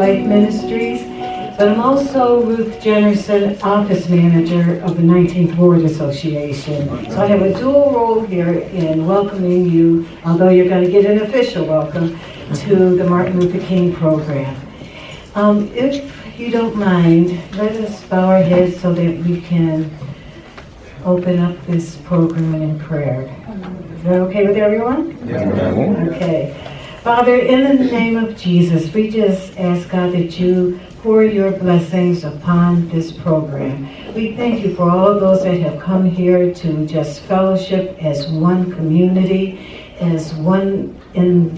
Life Ministries, but I'm also Ruth Jennerson, Office Manager of the 19th Ward Association. So I have a dual role here in welcoming you, although you're going to get an official welcome, to the Martin Luther King program. If you don't mind, let us bow our heads so that we can open up this program in prayer. Is that okay with everyone? Yeah. Okay. Father, in the name of Jesus, we just ask God that you pour your blessings upon this program. We thank you for all those that have come here to just fellowship as one community, as one in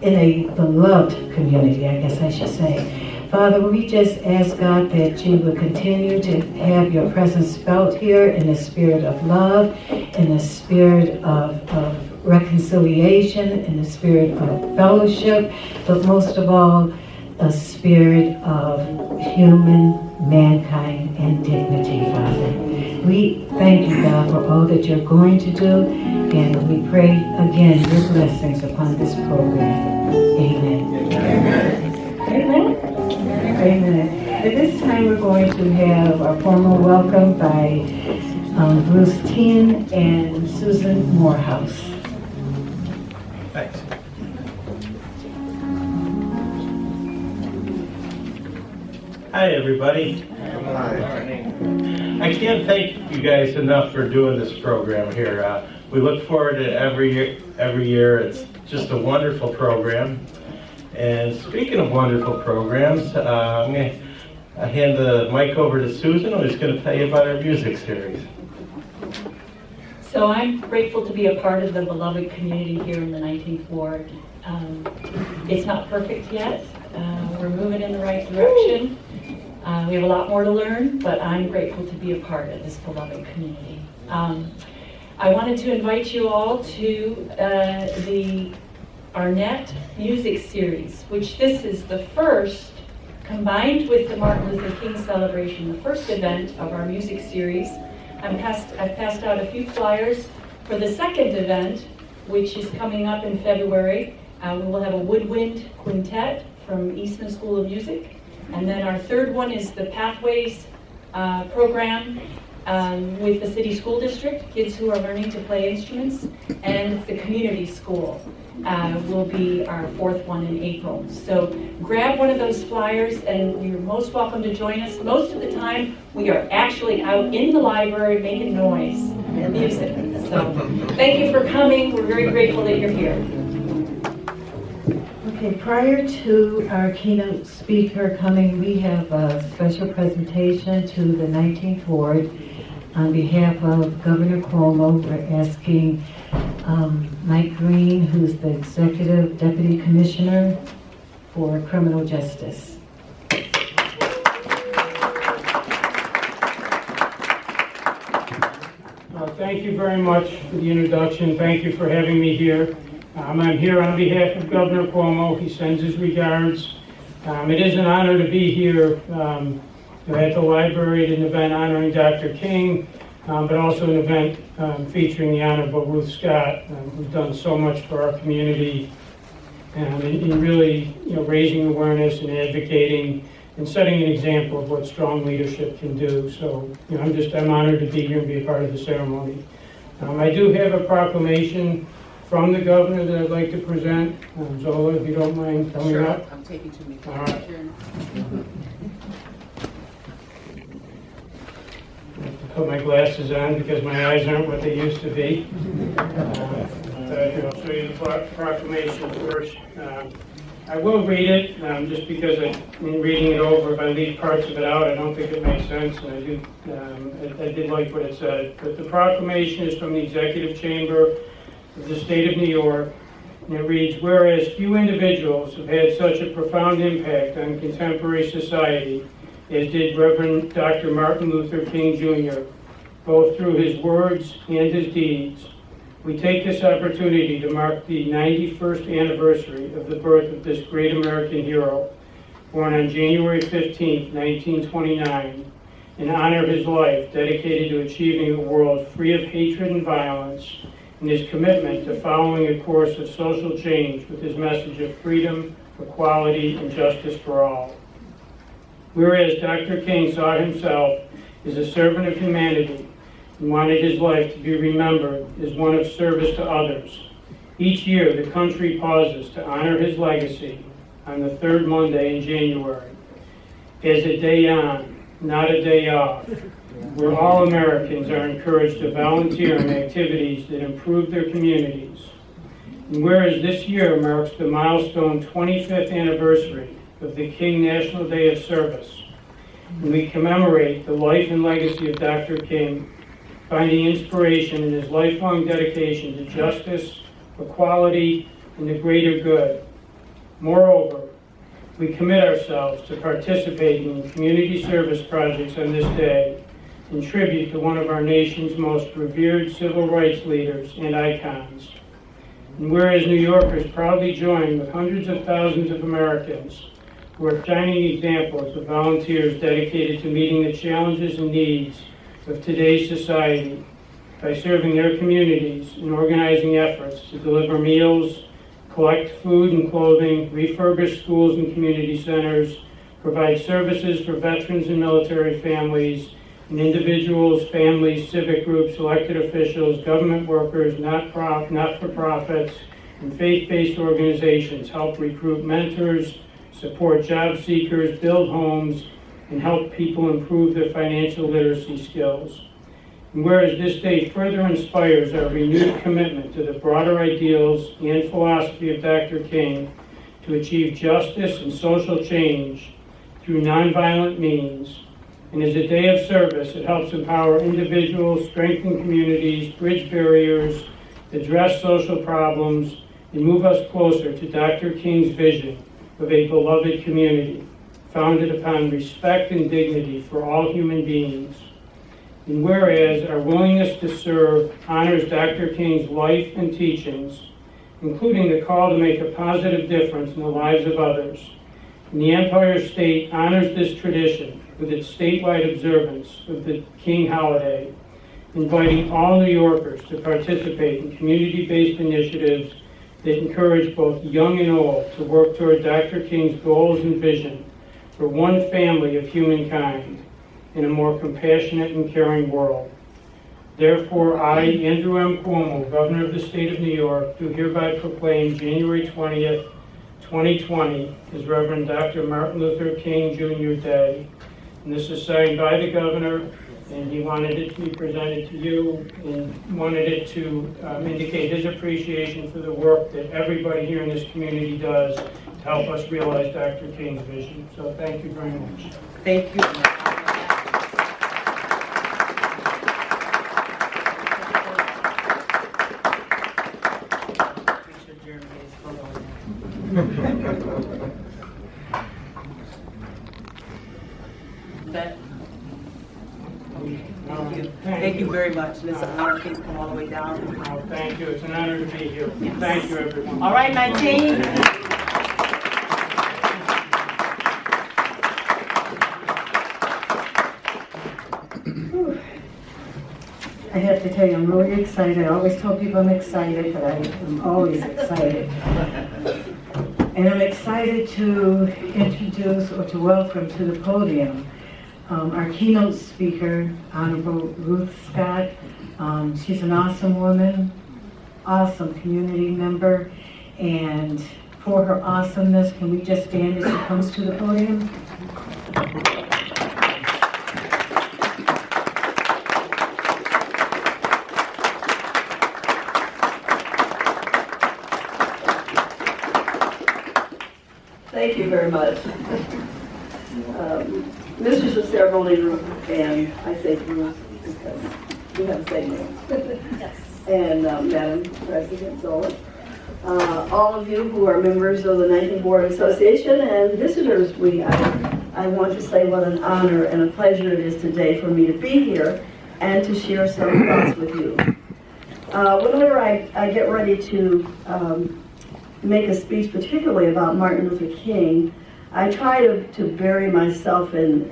a beloved community, I guess I should say. Father, we just ask God that you would continue to have your presence felt here in the spirit of love, in the spirit of reconciliation, in the spirit of fellowship, but most of all, a spirit of human mankind and dignity, Father. We thank you, God, for all that you're going to do, and we pray again your blessings upon this program. Amen. Amen. Amen. Amen. At this time, we're going to have our formal welcome by Bruce Tien and Susan Morehouse. Thanks. Hi, everybody. I can't thank you guys enough for doing this program here. We look forward to it every year. It's just a wonderful program. And speaking of wonderful programs, I'm going to hand the mic over to Susan, who's going to tell you about our music series. So I'm grateful to be a part of the beloved community here in the 19th Ward. It's not perfect yet. We're moving in the right direction. We have a lot more to learn, but I'm grateful to be a part of this beloved community. I wanted to invite you all to the Arnett Music Series, which this is the first, combined with the Martin Luther King celebration, the first event of our music series. I've passed out a few flyers for the second event, which is coming up in February. We will have a woodwind quintet from Eastman School of Music. And then our third one is the Pathways program with the city school district, kids who are learning to play instruments, and the community school will be our fourth one in April. So grab one of those flyers and you're most welcome to join us. Most of the time we are actually out in the library making noise and music. So thank you for coming. We're very grateful that you're here. Okay, prior to our keynote speaker coming, we have a special presentation to the 19th Ward. On behalf of Governor Cuomo, we're asking Mike Green, who's the Executive Deputy Commissioner for Criminal Justice. Thank you very much for the introduction. Thank you for having me here. I'm here on behalf of Governor Cuomo. He sends his regards. It is an honor to be here at the library at an event honoring Dr. King, but also an event featuring the Honorable Ruth Scott, who's done so much for our community in really raising awareness and advocating and setting an example of what strong leadership can do. So I'm honored to be here and be a part of the ceremony. I do have a proclamation from the governor that I'd like to present. Zola, if you don't mind coming up. I'll take you to me. All right. I have to put my glasses on because my eyes aren't what they used to be. I'll show you the proclamation first. I will read it just because in reading it over, if I leave parts of it out, I don't think it makes sense. And I did like what it said. But the proclamation is from the Executive Chamber of the State of New York, and it reads, whereas few individuals have had such a profound impact on contemporary society as did Reverend Dr. Martin Luther King Jr., both through his words and his deeds, we take this opportunity to mark the 91st anniversary of the birth of this great American hero, born on January 15, 1929, and honor his life dedicated to achieving a world free of hatred and violence, and his commitment to following a course of social change with his message of freedom, equality, and justice for all. Whereas Dr. King saw himself as a servant of humanity and wanted his life to be remembered as one of service to others, each year the country pauses to honor his legacy on the third Monday in January as a day on, not a day off, where all Americans are encouraged to volunteer in activities that improve their communities. And whereas this year marks the milestone 25th anniversary of the King National Day of Service, and we commemorate the life and legacy of Dr. King, finding inspiration in his lifelong dedication to justice, equality, and the greater good. Moreover, we commit ourselves to participating in community service projects on this day in tribute to one of our nation's most revered civil rights leaders and icons. And whereas New Yorkers proudly join with hundreds of thousands of Americans who are shining examples of volunteers dedicated to meeting the challenges and needs of today's society by serving their communities and organizing efforts to deliver meals, collect food and clothing, refurbish schools and community centers, provide services for veterans and military families, and individuals, families, civic groups, elected officials, government workers, not-for-profits, and faith-based organizations help recruit mentors, support job seekers, build homes, and help people improve their financial literacy skills. And whereas this day further inspires our renewed commitment to the broader ideals and philosophy of Dr. King to achieve justice and social change through nonviolent means, and as a day of service, it helps empower individuals, strengthen communities, bridge barriers, address social problems, and move us closer to Dr. King's vision of a beloved community, founded upon respect and dignity for all human beings. And whereas our willingness to serve honors Dr. King's life and teachings, including the call to make a positive difference in the lives of others, and the Empire State honors this tradition with its statewide observance of the King holiday, inviting all New Yorkers to participate in community-based initiatives that encourage both young and old to work toward Dr. King's goals and vision for one family of humankind in a more compassionate and caring world. Therefore, I, Andrew M. Cuomo, Governor of the State of New York, do hereby proclaim January 20th, 2020 as Reverend Dr. Martin Luther King Jr. Day. And this is signed by the Governor, and he wanted it to be presented to you and wanted it to indicate his appreciation for the work that everybody here in this community does to help us realize Dr. King's vision. So thank you very much. Thank you. Thank you very much. It's an honor to come all the way down. Oh, thank you. It's an honor to be here. Thank you, everyone. All right, 19. I have to tell you, I'm really excited. I always tell people I'm excited, but I'm always excited. And I'm excited to introduce or to welcome to the podium our keynote speaker, Honorable Ruth Scott. She's an awesome woman, awesome community member, and for her awesomeness, can we just stand as she comes to the podium? Thank you very much. This is a ceremony room, and I say Ruth because we have the same name. Yes. And Madam President Zola, all of you who are members of the 19th Board Association and visitors, I want to say what an honor and a pleasure it is today for me to be here and to share some thoughts with you. Whenever I get ready to make a speech, particularly about Martin Luther King, I try to bury myself in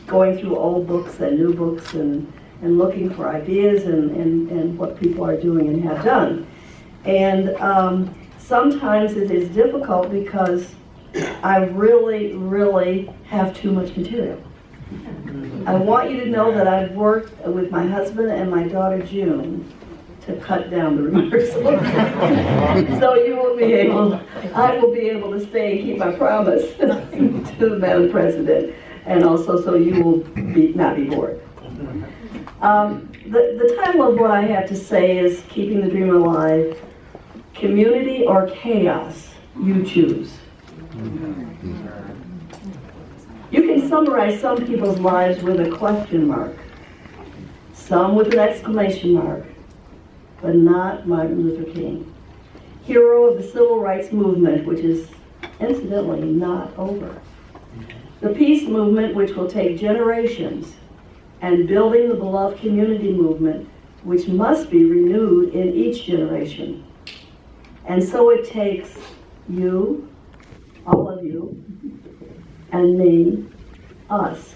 going through old books and new books and looking for ideas and what people are doing and have done. And Sometimes it is difficult because I really, really have too much material. I want you to know that I've worked with my husband and my daughter June to cut down the remarks. So you will be able, I will be able to stay and keep my promise to the Madam President, and also so you will not be bored. The title of what I have to say is Keeping the Dream Alive, Community or Chaos, You Choose. You can summarize some people's lives with a question mark, some with an exclamation mark, but not Martin Luther King, hero of the civil rights movement, which is incidentally not over. The peace movement, which will take generations, and building the beloved community movement, which must be renewed in each generation. And so it takes you, all of you, and me, us,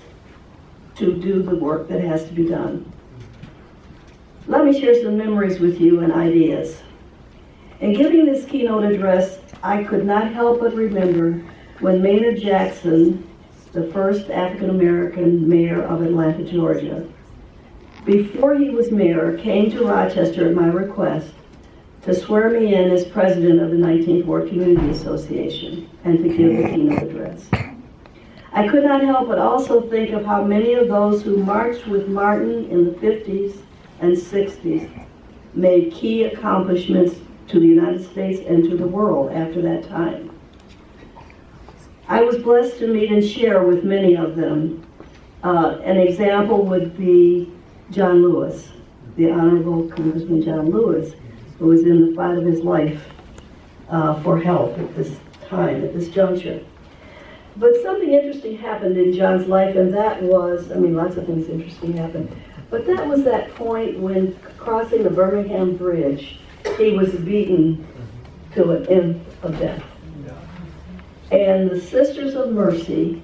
to do the work that has to be done. Let me share some memories with you and ideas. In giving this keynote address, I could not help but remember when Maynard Jackson, the first African-American mayor of Atlanta, Georgia, before he was mayor, came to Rochester at my request to swear me in as president of the 19th Ward Community Association and to give the keynote address. I could not help but also think of how many of those who marched with Martin in the 50s and 60s made key accomplishments to the United States and to the world after that time. I was blessed to meet and share with many of them. An example would be John Lewis, the Honorable Congressman John Lewis, who was in the fight of his life for health at this time, at this juncture. But something interesting happened in John's life, and that was, lots of things interesting happened, but that was that point when crossing the Birmingham Bridge, he was beaten to an end of death. And the Sisters of Mercy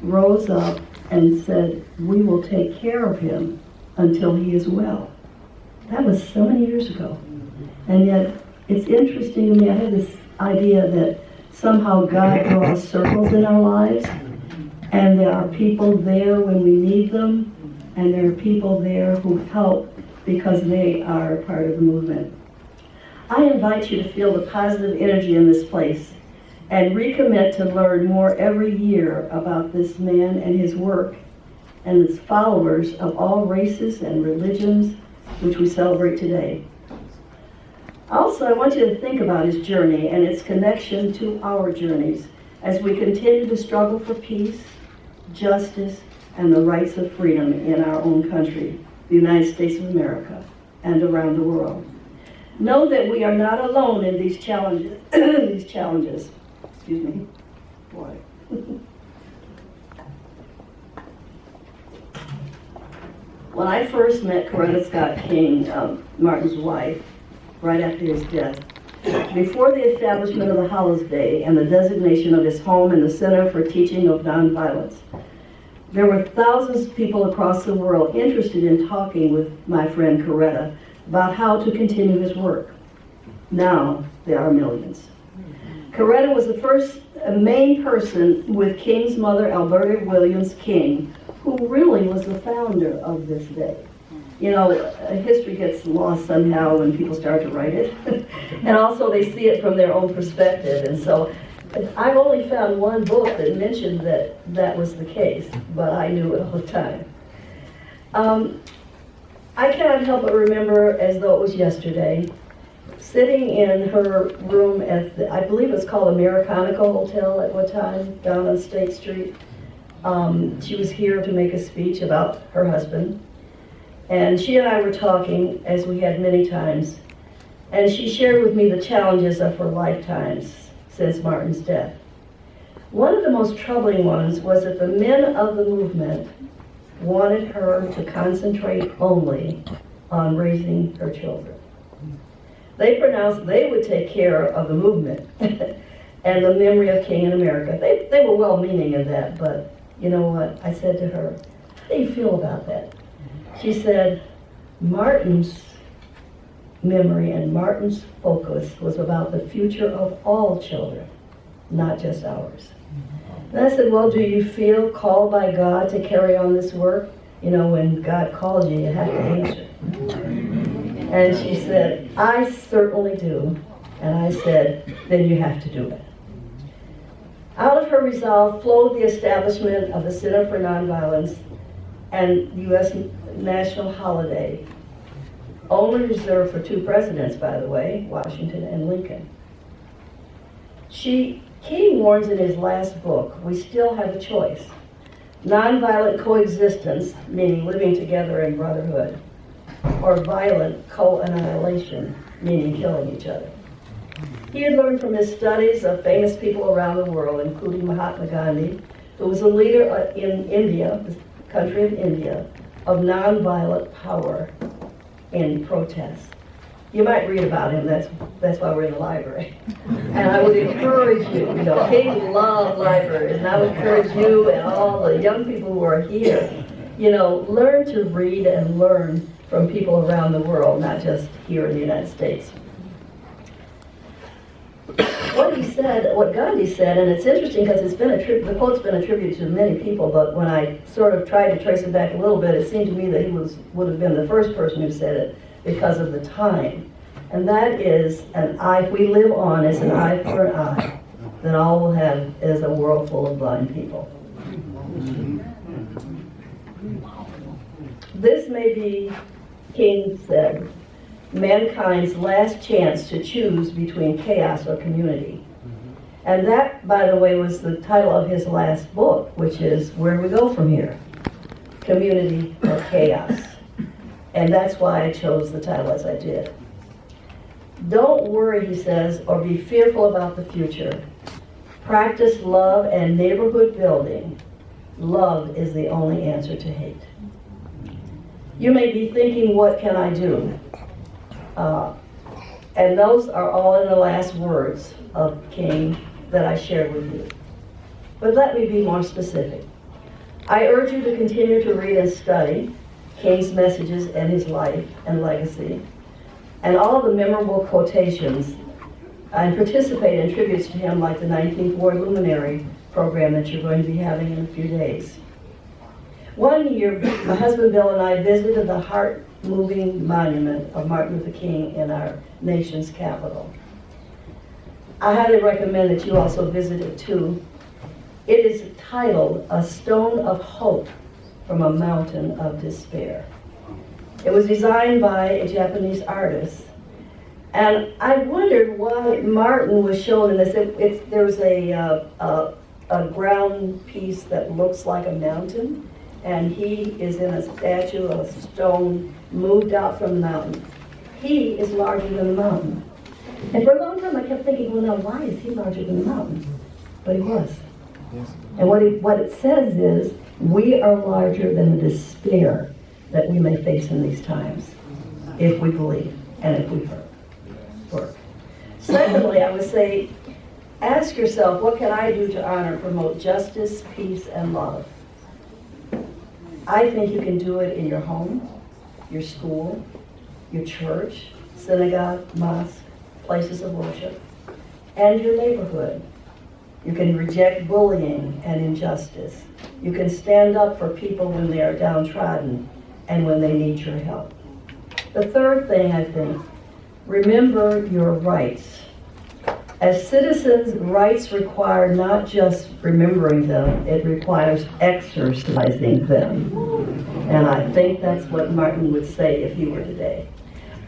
rose up and said, we will take care of him until he is well. That was so many years ago. And yet, it's interesting to me, I have this idea that somehow God draws circles in our lives, and there are people there when we need them, and there are people there who help because they are part of the movement. I invite you to feel the positive energy in this place and recommit to learn more every year about this man and his work and his followers of all races and religions which we celebrate today. Also, I want you to think about his journey and its connection to our journeys as we continue to struggle for peace, justice, and the rights of freedom in our own country, the United States of America, and around the world. Know that we are not alone in these challenges. Excuse me. Boy. When I first met Coretta Scott King, Martin's wife, right after his death, before the establishment of the Hallows Day and the designation of his home in the Center for Teaching of Nonviolence, there were thousands of people across the world interested in talking with my friend Coretta about how to continue his work. Now there are millions. Coretta was the first main person with King's mother, Alberta Williams King, who really was the founder of this day. You know, history gets lost somehow when people start to write it. And also they see it from their own perspective. And so I've only found one book that mentioned that that was the case, but I knew it all the time. I cannot help but remember, as though it was yesterday, sitting in her room at the, I believe it's called Americanico Hotel at one time, down on State Street. She was here to make a speech about her husband. And she and I were talking, as we had many times, and she shared with me the challenges of her lifetimes since Martin's death. One of the most troubling ones was that the men of the movement wanted her to concentrate only on raising her children. They pronounced they would take care of the movement and the memory of King in America. They were well-meaning in that, but you know what? I said to her, how do you feel about that? She said, Martin's memory, and Martin's focus was about the future of all children, not just ours. And I said, well, do you feel called by God to carry on this work? You know, when God calls you, you have to answer. And she said, I certainly do. And I said, then you have to do it. Out of her resolve flowed the establishment of the Center for Nonviolence and U.S. national holiday, only reserved for 2 presidents, by the way, Washington and Lincoln. King warns in his last book, we still have a choice. Nonviolent coexistence, meaning living together in brotherhood, or violent co-annihilation, meaning killing each other. He had learned from his studies of famous people around the world, including Mahatma Gandhi, who was a leader in India, the country of India, of nonviolent power in protest. You might read about him, that's why we're in the library. And I would encourage you, King loved libraries, and I would encourage you and all the young people who are here, learn to read and learn from people around the world, not just here in the United States. What Gandhi said, and it's interesting because the quote's been attributed to many people, but when I sort of tried to trace it back a little bit, it seemed to me that he would have been the first person who said it because of the time. And that is if we live on as an eye for an eye, then all we'll have is a world full of blind people. This may be, King said, mankind's last chance to choose between chaos or community. And that, by the way, was the title of his last book, which is Where Do We Go From Here? Community or Chaos. And that's why I chose the title as I did. Don't worry, he says, or be fearful about the future. Practice love and neighborhood building. Love is the only answer to hate. You may be thinking, what can I do? And those are all in the last words of King that I shared with you. But let me be more specific. I urge you to continue to read and study King's messages and his life and legacy, and all the memorable quotations, and participate in tributes to him like the 19th Ward Luminary program that you're going to be having in a few days. One year, my husband Bill and I visited the heart-moving monument of Martin Luther King in our nation's capital. I highly recommend that you also visit it too. It is titled A Stone of Hope from a Mountain of Despair. It was designed by a Japanese artist. And I wondered why Martin was shown in this. There's a ground piece that looks like a mountain, and he is in a statue of a stone moved out from the mountain. He is larger than the mountain. And for a long time I kept thinking, well, now why is he larger than the mountain? But he was. And what it says is, we are larger than the despair that we may face in these times, if we believe and if we work. Secondly, I would say, ask yourself, what can I do to honor and promote justice, peace, and love? I think you can do it in your home, your school, your church, synagogue, mosque, places of worship, and your neighborhood. You can reject bullying and injustice. You can stand up for people when they are downtrodden and when they need your help. The third thing, I think, remember your rights. As citizens, rights require not just remembering them, it requires exercising them. And I think that's what Martin would say if he were today.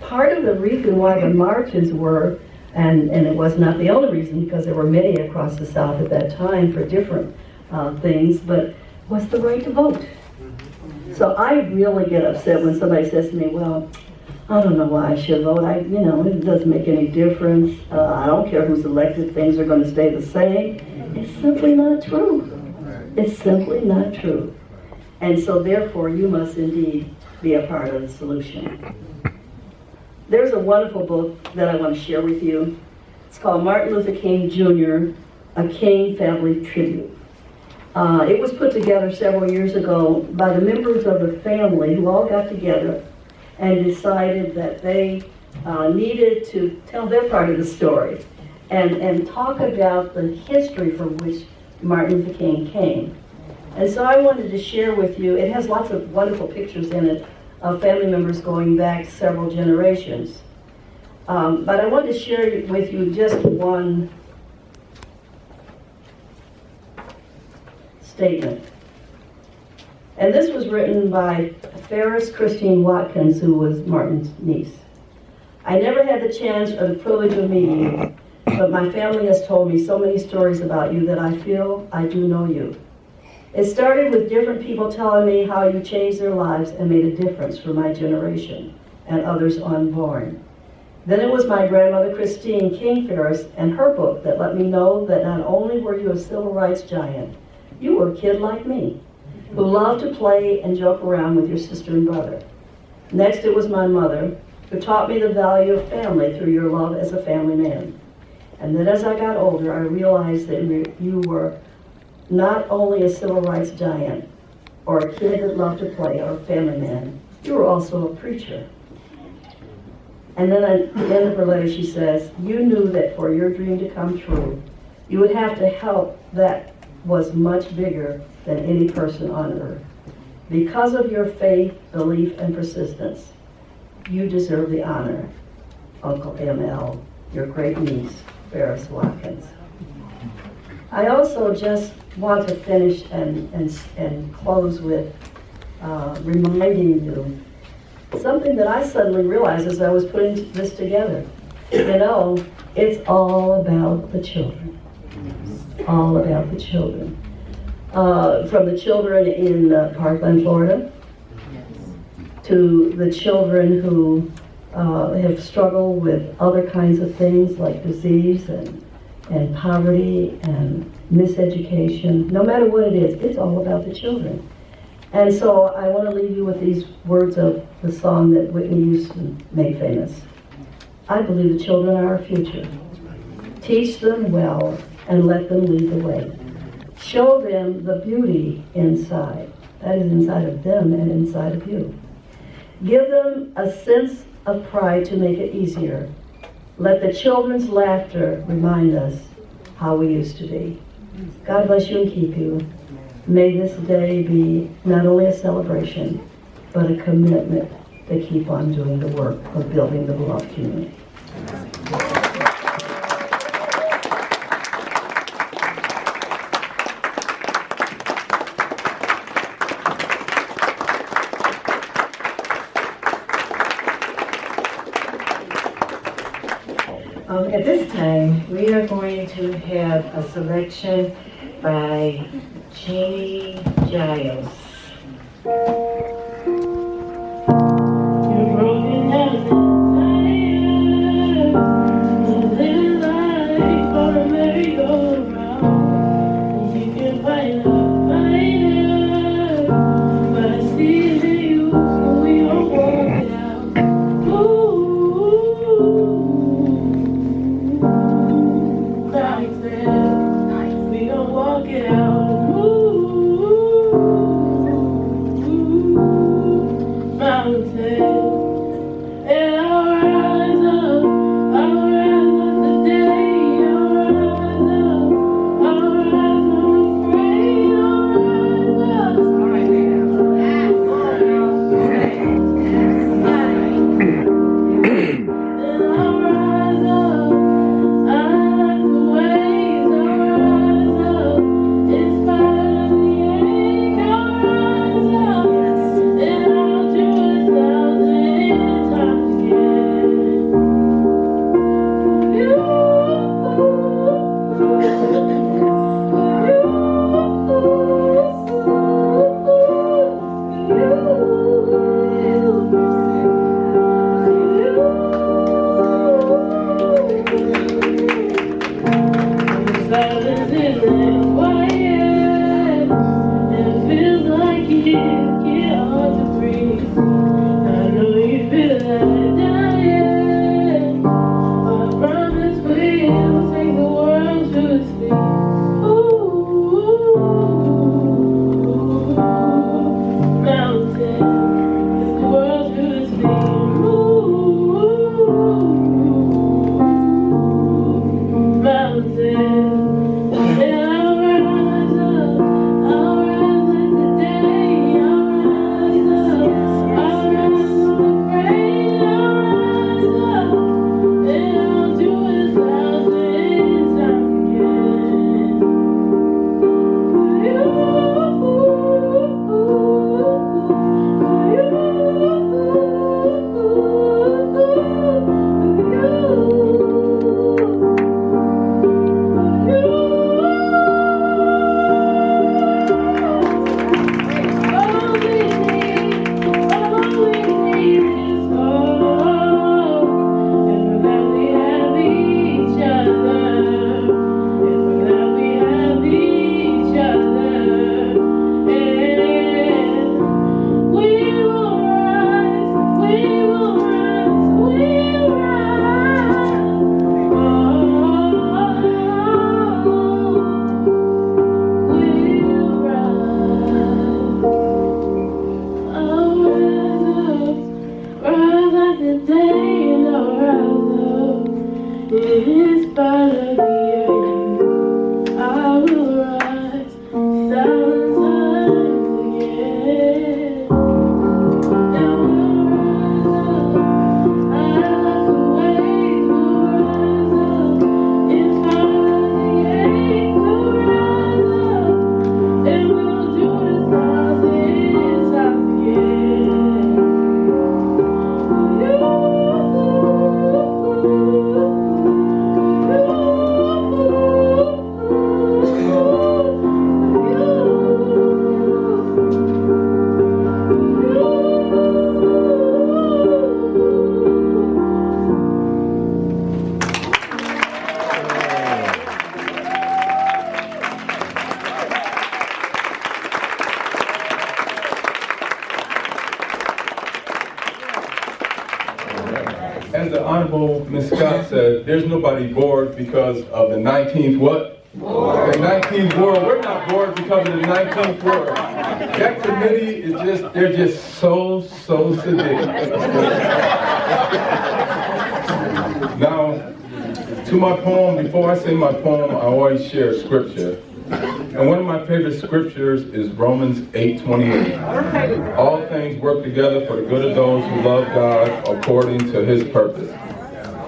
Part of the reason why the marches were, and it was not the only reason, because there were many across the South at that time for different things, but was the right to vote. So I really get upset when somebody says to me, well, I don't know why I should vote. It doesn't make any difference. I don't care who's elected. Things are going to stay the same. It's simply not true. It's simply not true. And so therefore, you must indeed be a part of the solution. There's a wonderful book that I want to share with you. It's called Martin Luther King Jr., A King Family Tribute. It was put together several years ago by the members of the family who all got together and decided that they needed to tell their part of the story and talk about the history from which Martin Luther King came. And so I wanted to share with you, it has lots of wonderful pictures in it of family members going back several generations. But I wanted to share with you just one statement. And this was written by Ferris Christine Watkins, who was Martin's niece. I never had the chance or the privilege of meeting you, but my family has told me so many stories about you that I feel I do know you. It started with different people telling me how you changed their lives and made a difference for my generation and others unborn. Then it was my grandmother Christine King Ferris and her book that let me know that not only were you a civil rights giant, you were a kid like me, who loved to play and joke around with your sister and brother. Next, it was my mother, who taught me the value of family through your love as a family man. And then as I got older, I realized that you were not only a civil rights giant, or a kid that loved to play, or a family man, you were also a preacher. And then at the end of her letter, she says, you knew that for your dream to come true, you would have to help that was much bigger than any person on earth. Because of your faith, belief, and persistence, you deserve the honor. Uncle ML, your great niece, Ferris Watkins. I also just want to finish and close with reminding you something that I suddenly realized as I was putting this together. You know, it's all about the children. All about the children. From the children in Parkland, Florida, to the children who have struggled with other kinds of things like disease and poverty and miseducation. No matter what it is, it's all about the children. And so I want to leave you with these words of the song that Whitney Houston made famous. I believe the children are our future. Teach them well and let them lead the way. Show them the beauty inside. That is inside of them and inside of you. Give them a sense of pride to make it easier. Let the children's laughter remind us how we used to be. God bless you and keep you. May this day be not only a celebration, but a commitment to keep on doing the work of building the beloved community. At this time, we are going to have a selection by Jeannie Giles. You're broken down and tired, living life on a merry-go-round. You can find a fighter, but I see the you, so we all walk it out. We gon' walk it out. Mountain. And I'll rise up today. I'll rise up unafraid. I'll rise up. All right, and I'll rise up. I like the waves. I'll rise up. In spite of the ache, I'll rise up. And I'll do 1,000 as the Honorable Ms. Scott said, there's nobody bored because of the 19th what? War. The 19th war. We're not bored because of the 19th war. That committee is just, they're just so sedate. Now, to my poem, before I say my poem, I always share scripture. And one of my favorite scriptures is Romans 8:28. All things work together for the good of those who love God according to his purpose.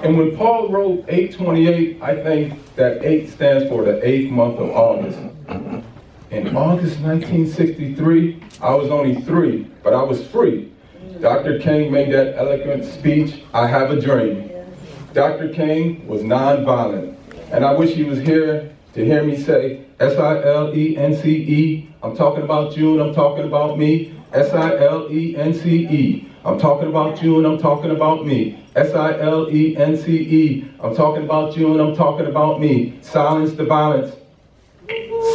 And when Paul wrote 8:28, I think that 8 stands for the 8th month of August. In August 1963, I was only 3, but I was free. Dr. King made that eloquent speech, I have a dream. Dr. King was nonviolent, and I wish he was here to hear me say, S-I-L-E-N-C-E, I'm talking about June, I'm talking about me. S-I-L-E-N-C-E, I'm talking about June, I'm talking about me. S-I-L-E-N-C-E, I'm talking about June, I'm talking about me. Silence the violence.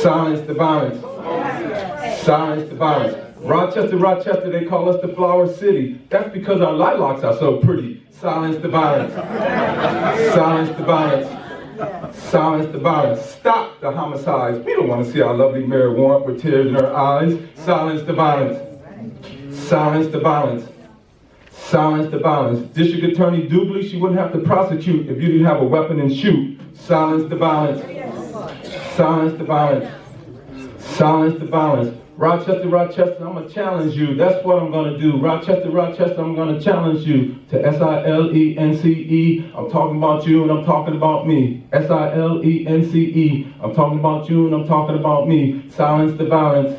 Silence the violence. Silence the violence. Rochester, they call us the Flower City. That's because our lilacs are so pretty. Silence the violence. Silence the violence. Silence the violence. Stop the homicides. We don't want to see our lovely Mary Warren with tears in her eyes. Silence the violence. Silence the violence. Silence the violence. District Attorney Dubley, she wouldn't have to prosecute if you didn't have a weapon and shoot. Silence the violence. Silence the violence. Silence the violence. Rochester, I'm going to challenge you. That's what I'm going to do. Rochester, I'm going to challenge you to S-I-L-E-N-C-E. I'm talking about you and I'm talking about me. S-I-L-E-N-C-E. I'm talking about you and I'm talking about me. Silence the violence.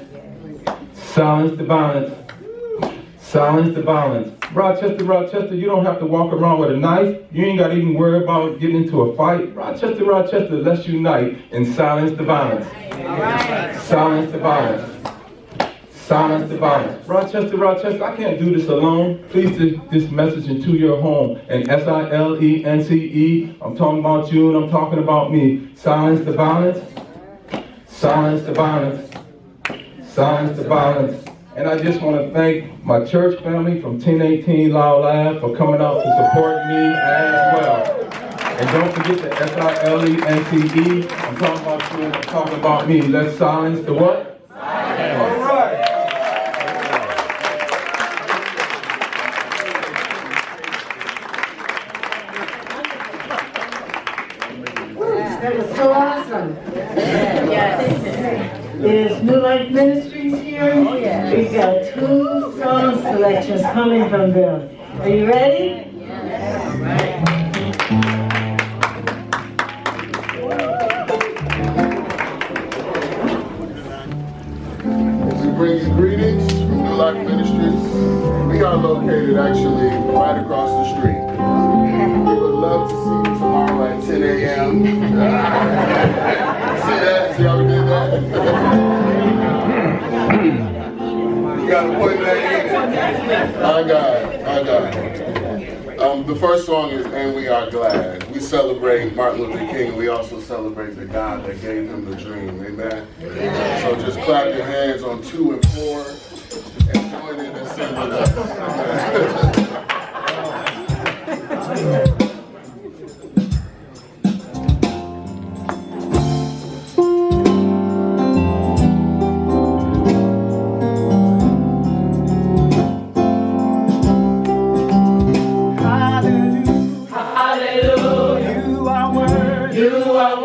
Silence the violence. Silence the violence. Rochester, you don't have to walk around with a knife. You ain't got to even worry about getting into a fight. Rochester, let's unite and silence the violence. Silence the violence. Silence the violence. Rochester, I can't do this alone. Please take this message into your home. And S-I-L-E-N-C-E, I'm talking about you and I'm talking about me. Silence the violence. Silence the violence. Silence the violence. And I just want to thank my church family from 1018 Loud Lab for coming out to support me as well. And don't forget the S-I-L-E-N-C-E. I'm talking about you and I'm talking about me. Let's silence the what? Silence. All right. That was so awesome. Yes. Is New Life Ministries here? Oh, yeah. We've got 2 song selections coming from them. Are you ready? Yes. Right. We bring you greetings from New Life Ministries. We are located actually right across the street. We would love to see you tomorrow at 10 a.m. See that? See how we did that? You got to put that in. I got it. The first song is And We Are Glad. We celebrate Martin Luther King. We also celebrate the God that gave him the dream. Amen? So just clap your hands on 2 and 4 and join in and sing with us. You are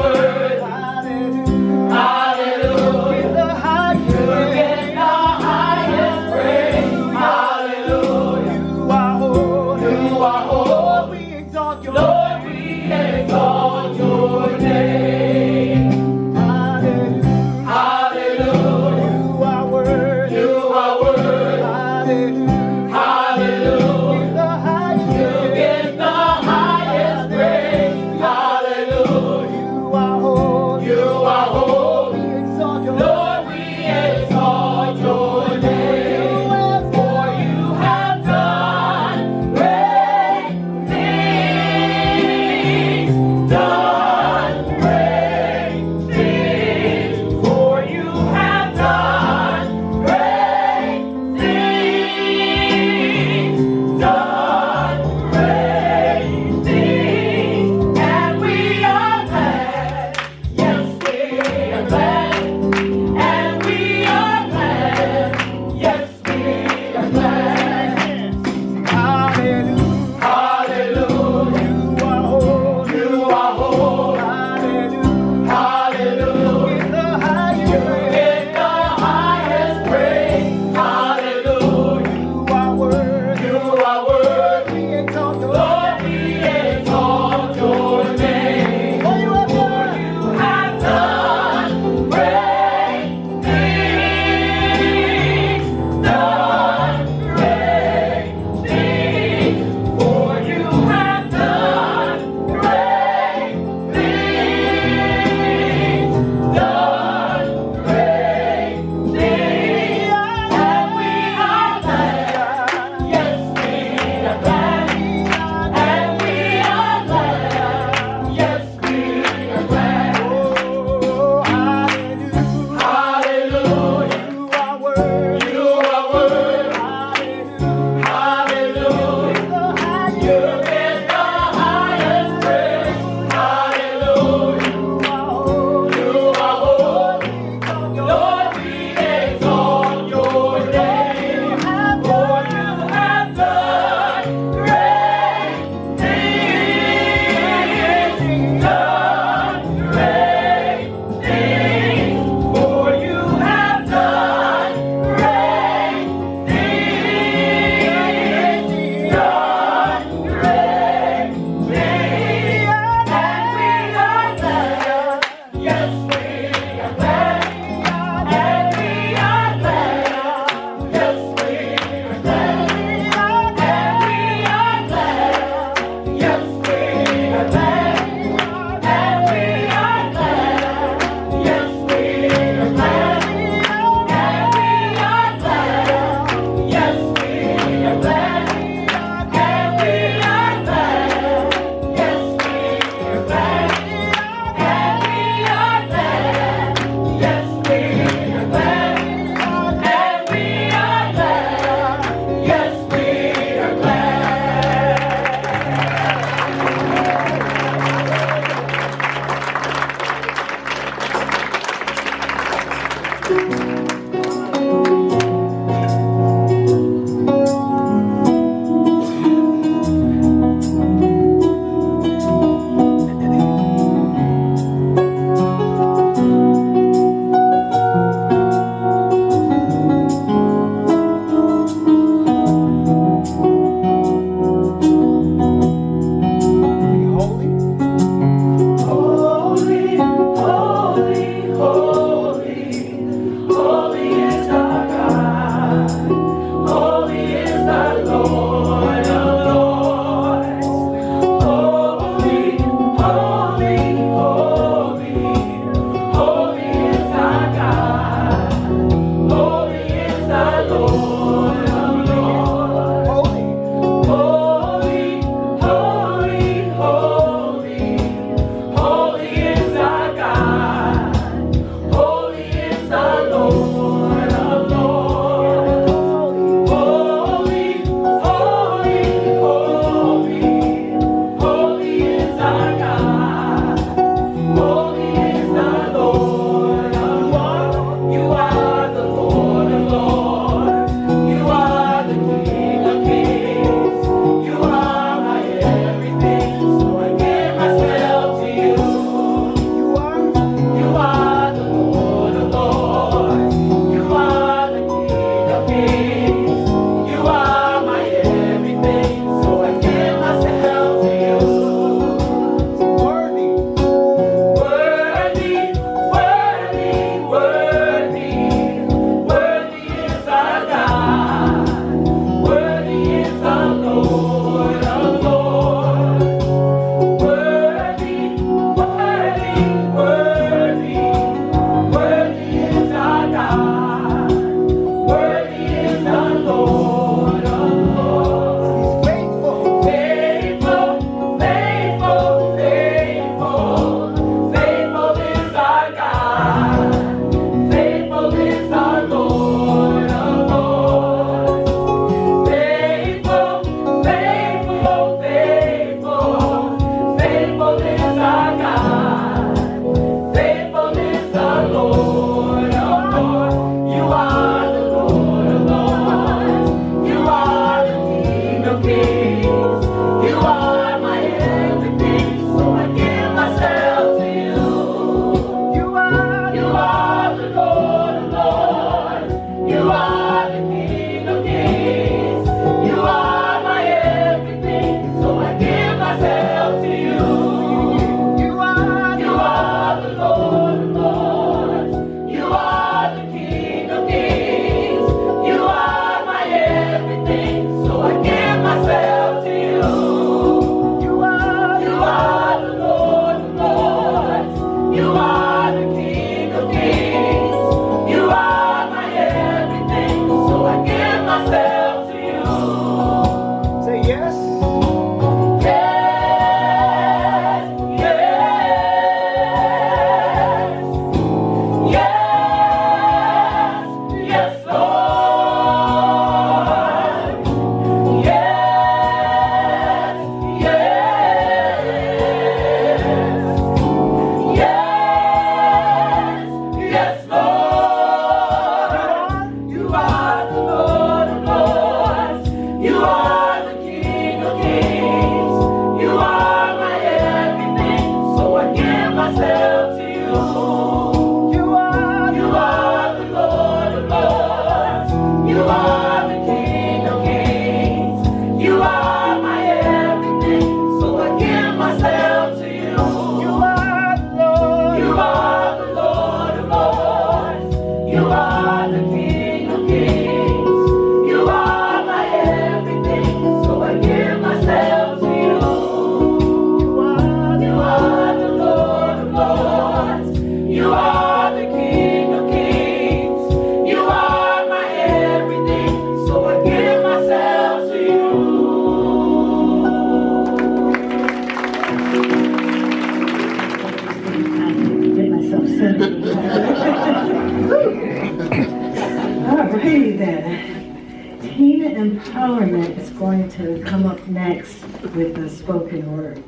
to come up next with the spoken word.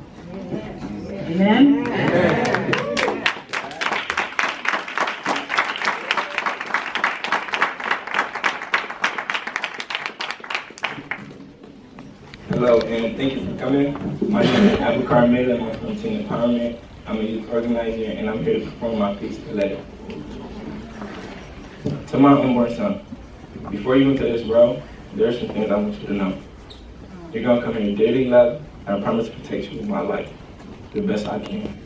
Amen? Hello, and thank you for coming. My name is Abu Carmela. I'm from Teen Empowerment. I'm a youth organizer, and I'm here to perform my piece, The Letter. To my unborn son, before you enter this world, there are some things I want you to know. You're going to come in your daily love, and I promise to protect you with my life, the best I can.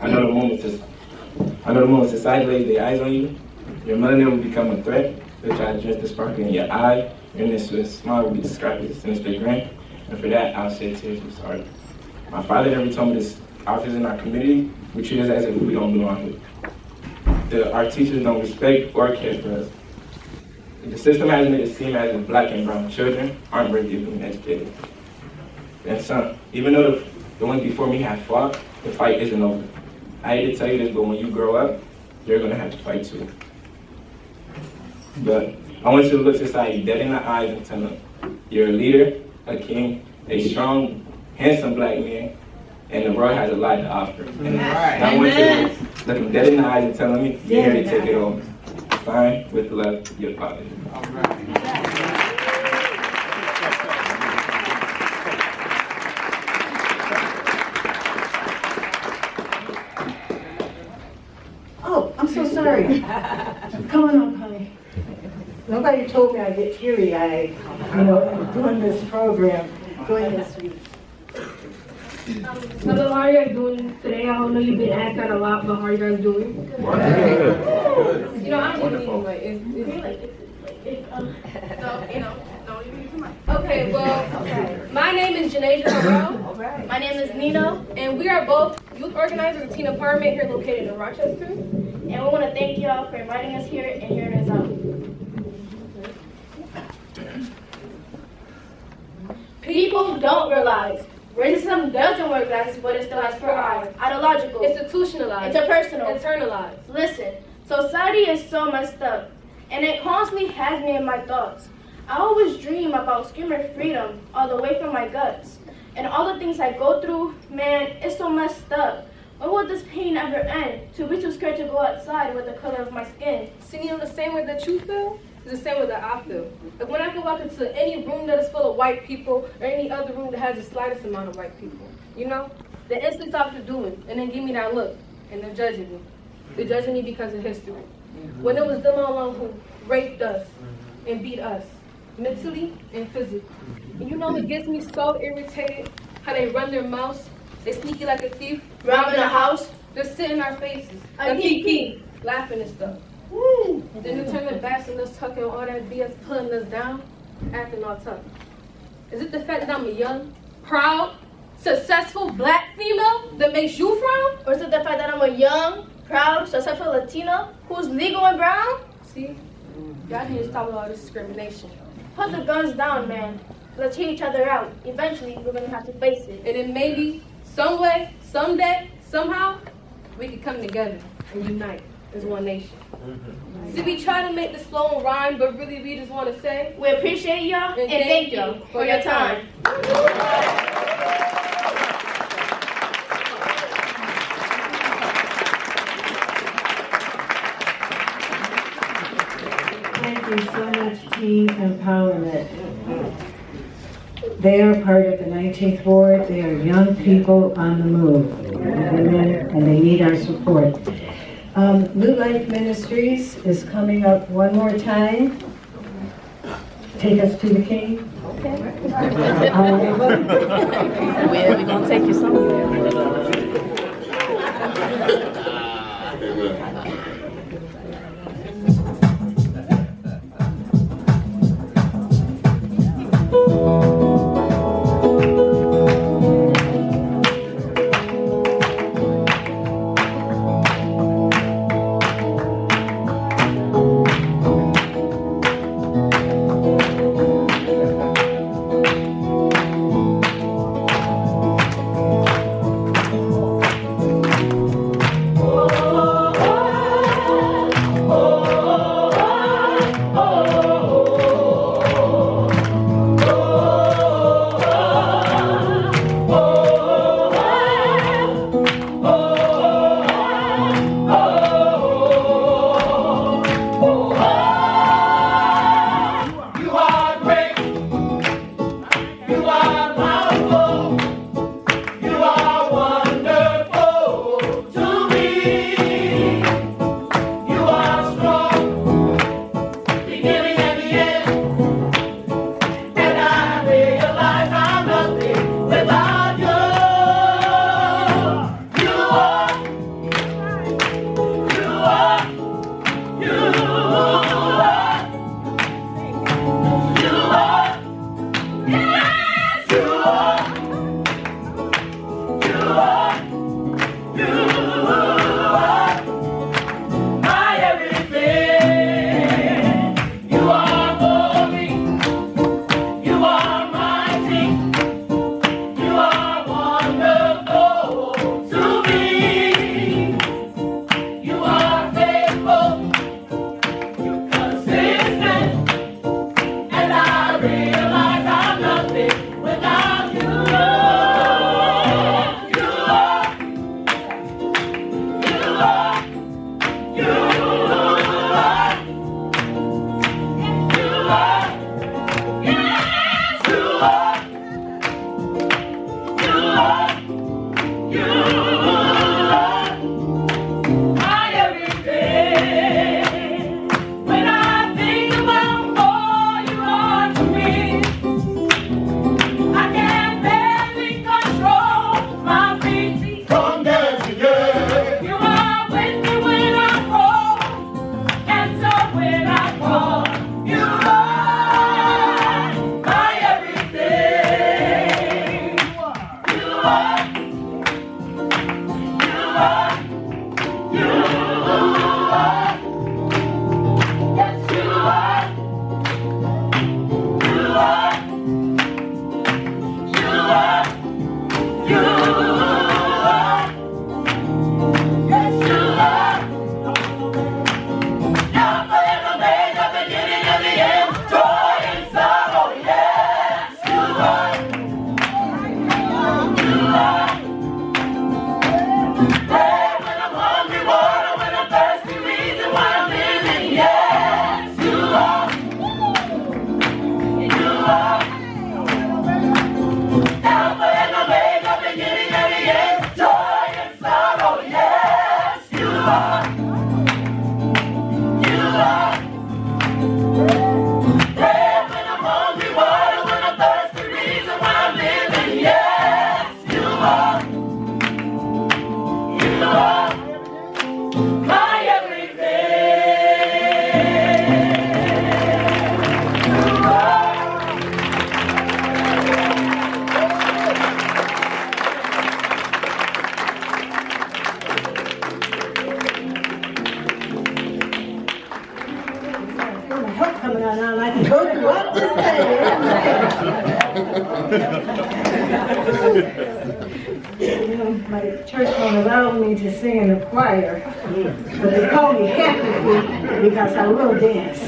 I know the moment society lays their eyes on you, your melanin will become a threat. They'll try to drench the sparkle in your eye, your innocent smile will be described as sinister grin, and for that, I'll shed tears of sorry. My father never told me this office in our community, we treat us as if we don't belong here. Our teachers don't respect or care for us. The system has made it seem as if black and brown children aren't worthy of being educated. And son, even though the ones before me have fought, the fight isn't over. I hate to tell you this, but when you grow up, you're gonna have to fight too. But I want you to look society dead in the eyes and tell them, you're a leader, a king, a strong, handsome black man, and the world has a lot to offer. And I want you to look them dead in the eyes and tell them, you're here to take it over. Fine, with love, your father. Oh, I'm so sorry. Come on up, honey. Nobody told me I'd get teary-eyed, doing this program. Go ahead, sweetie. Hello, how are you guys doing today? I don't know you've been asked that a lot, but how are you guys doing? Good. I don't even Okay, well, my name is Janasia Harrell. My name is Nina, and we are both youth organizers of Teen Empowerment here located in Rochester. And we want to thank y'all for inviting us here and hearing us out. People don't realize racism doesn't work as but it still has 4 eyes. Ideological, institutionalized, interpersonal, internalized. Listen, society is so messed up, and it constantly has me in my thoughts. I always dream about screaming freedom all the way from my guts. And all the things I go through, man, it's so messed up. When will this pain ever end? To be too scared to go outside with the color of my skin. Singing the same way that you feel is the same way that I feel. Like when I can walk into any room that is full of white people or any other room that has the slightest amount of white people, they instantly stop what they're doing and then give me that look and they're judging me. They're judging me because of history. When it was them all along who raped us and beat us, mentally and physically. And it gets me so irritated how they run their mouths, they sneaky like a thief, robbing a house, just sit in our faces, and keep laughing and stuff. Then they turn their backs on us talking all that BS, pulling us down, acting all tough. Is it the fact that I'm a young, proud, successful black female that makes you frown? Or is it the fact that I'm a young, proud, successful Latina who's legal and brown? See, y'all need to stop with all this discrimination. Put the guns down, man. Let's hear each other out. Eventually, we're gonna have to face it. And then maybe, some way, someday, somehow, we can come together and unite as one nation. See, we try to make this flow and rhyme, but really we just want to say, we appreciate y'all and thank you for your time. Thank you so much, Teen Empowerment. They are part of the 19th Ward. They are young people on the move, and they need our support. New Life Ministries is coming up one more time. Take us to the King. Okay. We're going to take you somewhere. My church won't allow me to sing in the choir, but they call me Happy Feet because I will dance.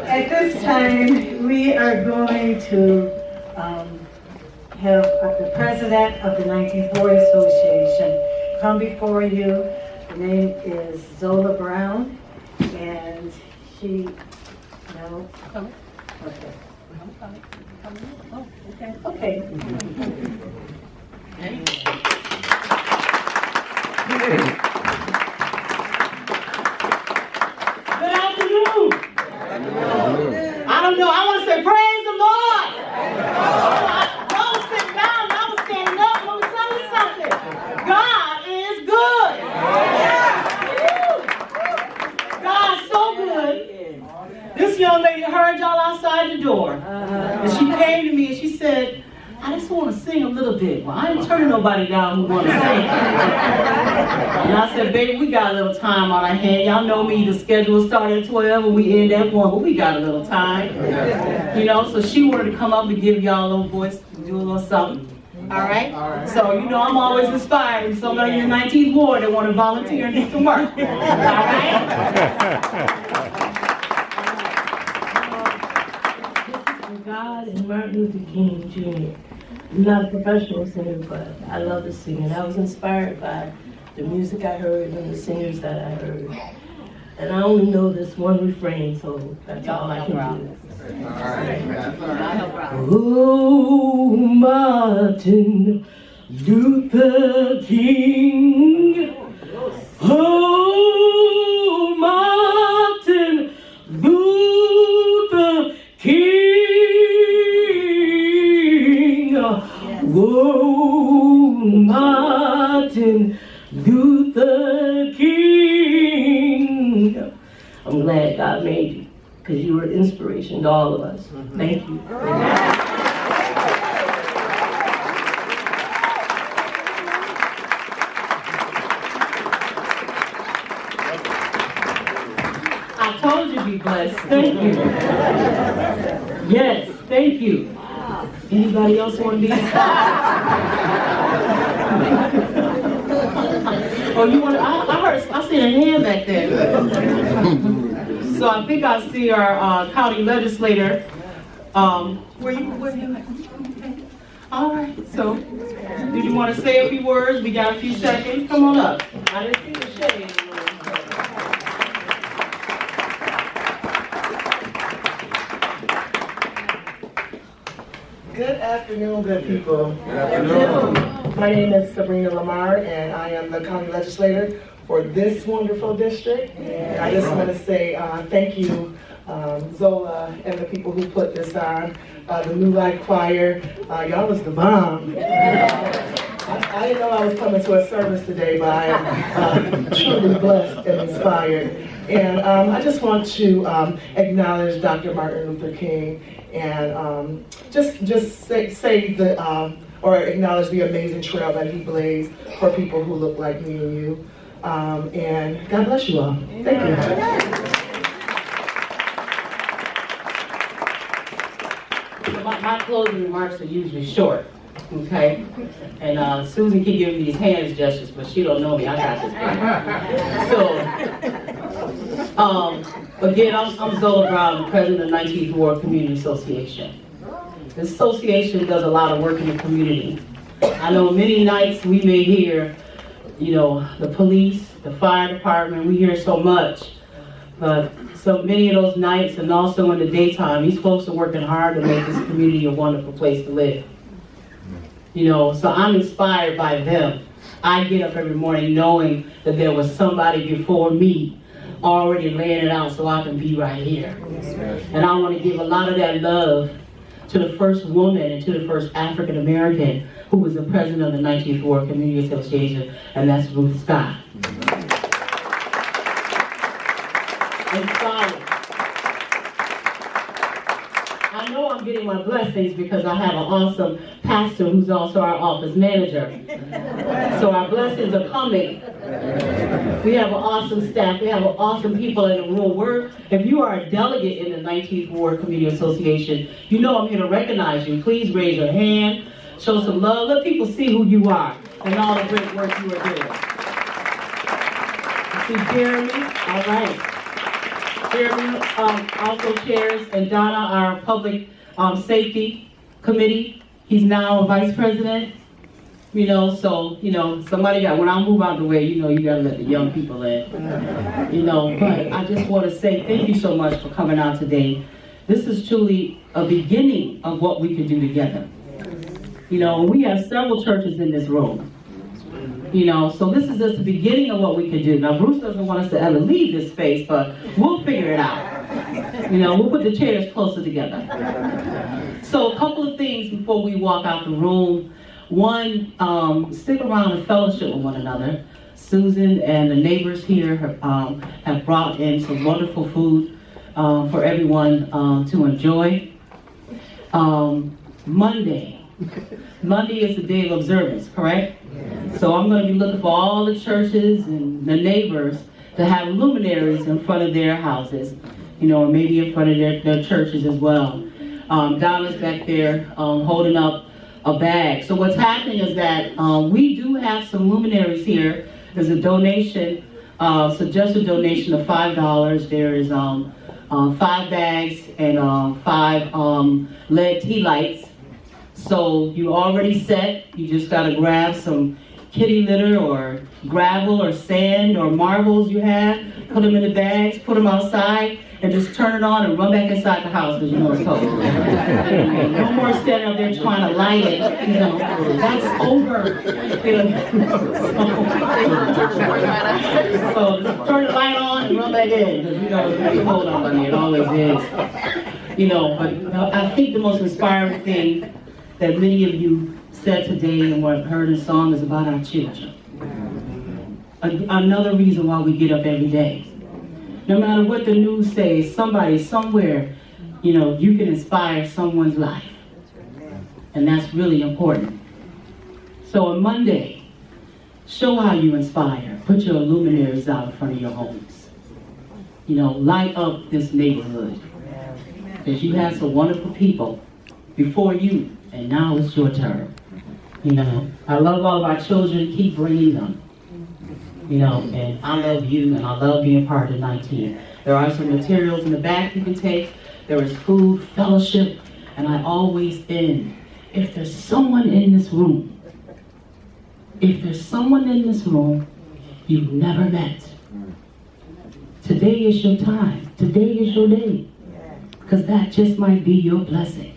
At this time, we are going to have the president of the 19th Ward Association come before you. Her name is Zola Brown, and she, no, okay. Oh, okay. Okay. Good afternoon. I don't know. I want to say praise the Lord. I was sitting down and I was standing up. Let me tell you something. God is good. God's so good. This young lady heard y'all outside the door. And she came to me and she said, I just want to sing a little bit. Well, I ain't turning nobody down who want to sing. And I said, baby, we got a little time on our hand. Y'all know me, the schedule started at 12 and we end at 1, but we got a little time. You know, so she wanted to come up and give y'all a little voice, do a little something. All right? So, you know, I'm always inspired. Somebody in the 19th Ward that want to volunteer and do some work. All right? God and Martin Luther King Jr. I'm not a professional singer, but I love to sing, and I was inspired by the music I heard and the singers that I heard. And I only know this one refrain, so that's all I can do. Oh, Martin Luther King. Oh, Martin Luther King. Whoa, Martin Luther King. I'm glad God made you, because you were an inspiration to all of us. Thank you. I told you to be blessed. Thank you. Yes, thank you. Anybody else want to be inspired? Oh, you want to? I see a hand back there. So I think I see our county legislator. Where you? All right. So, did you want to say a few words? We got a few seconds. Come on up. I didn't see the shade. Good afternoon, good people. Good afternoon. My name is Sabrina Lamar, and I am the county legislator for this wonderful district. And I just want to say thank you, Zola, and the people who put this on. The New Life Choir, y'all was the bomb. I didn't know I was coming to a service today, but I am truly blessed and inspired. And I just want to acknowledge Dr. Martin Luther King and just say the or acknowledge the amazing trail that he blazed for people who look like me and you. And God bless you all. Thank you. My closing remarks are usually short. okay? And Susan keep giving me these hands gestures, but she don't know me. I got this baby. So, again, I'm Zola Brown, the president of the 19th Ward Community Association. The association does a lot of work in the community. I know many nights we may hear, you know, the police, the fire department, we hear so much. But so many of those nights and also in the daytime, these folks are working hard to make this community a wonderful place to live. You know, so I'm inspired by them. I get up every morning knowing that there was somebody before me already laying it out so I can be right here. And I want to give a lot of that love to the first woman and to the first African American who was the president of the 19th Ward Community Association, and that's Ruth Scott. Inspired. I know I'm getting my blessings because I have an awesome pastor who's also our office manager. So our blessings are coming. We have an awesome staff. We have awesome people in the room. If you are a delegate in the 19th Ward Community Association, you know I'm here to recognize you. Please raise your hand, show some love, let people see who you are and all the great work you are doing. See Jeremy, all right. Jeremy also chairs, and Donna, our public safety committee. He's now a vice president. You know, so, you know, somebody got, when I move out the way, you know, you gotta let the young people in. You know, but I just want to say thank you so much for coming out today. This is truly a beginning of what we can do together. You know, we have several churches in this room. You know, so this is just the beginning of what we can do. Now, Bruce doesn't want us to ever leave this space, but we'll figure it out. You know, we'll put the chairs closer together. So a couple of things before we walk out the room. One, stick around and fellowship with one another. Susan and the neighbors here have brought in some wonderful food for everyone to enjoy. Monday is the day of observance, correct? So I'm going to be looking for all the churches and the neighbors to have luminaries in front of their houses, you know, or maybe in front of their churches as well. Donna's back there holding up a bag. So what's happening is that we do have some luminaries here. There's a donation, suggested donation of $5. There is 5 bags and 5 LED tea lights. So you already set. You just got to grab some kitty litter or gravel or sand or marbles you have, put them in the bags, put them outside, and just turn it on and run back inside the house because you know it's cold. No more standing up there trying to light it, you know, that's over. So just turn the light on and run back in because you know it's cold out there, it always is. You know, but I think the most inspiring thing that many of you said today and what heard in song is about our children. Another reason why we get up every day. No matter what the news says, somebody, somewhere, you know, you can inspire someone's life. And that's really important. So on Monday, show how you inspire. Put your luminaries out in front of your homes. You know, light up this neighborhood. Because you had some wonderful people before you, and now it's your turn. You know, I love all of our children. Keep bringing them. You know, and I love you, and I love being part of the 19. There are some materials in the back you can take. There is food, fellowship, and I always end. If there's someone in this room, you've never met, today is your time. Today is your day. Because that just might be your blessing.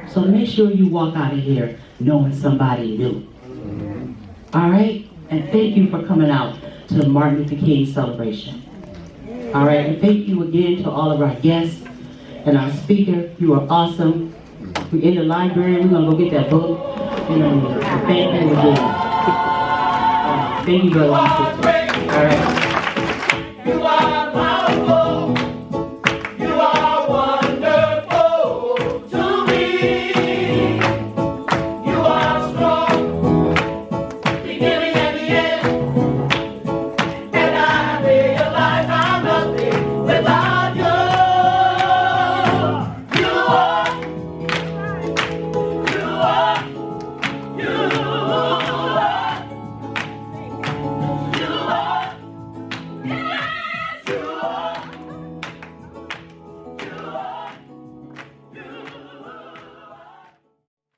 So make sure you walk out of here knowing somebody new. All right? And thank you for coming out to the Martin Luther King celebration. All right, and thank you again to all of our guests and our speaker. You are awesome. We're in the library. We're going to go get that book. You know, thank you again. Thank you, brothers and sisters. All right.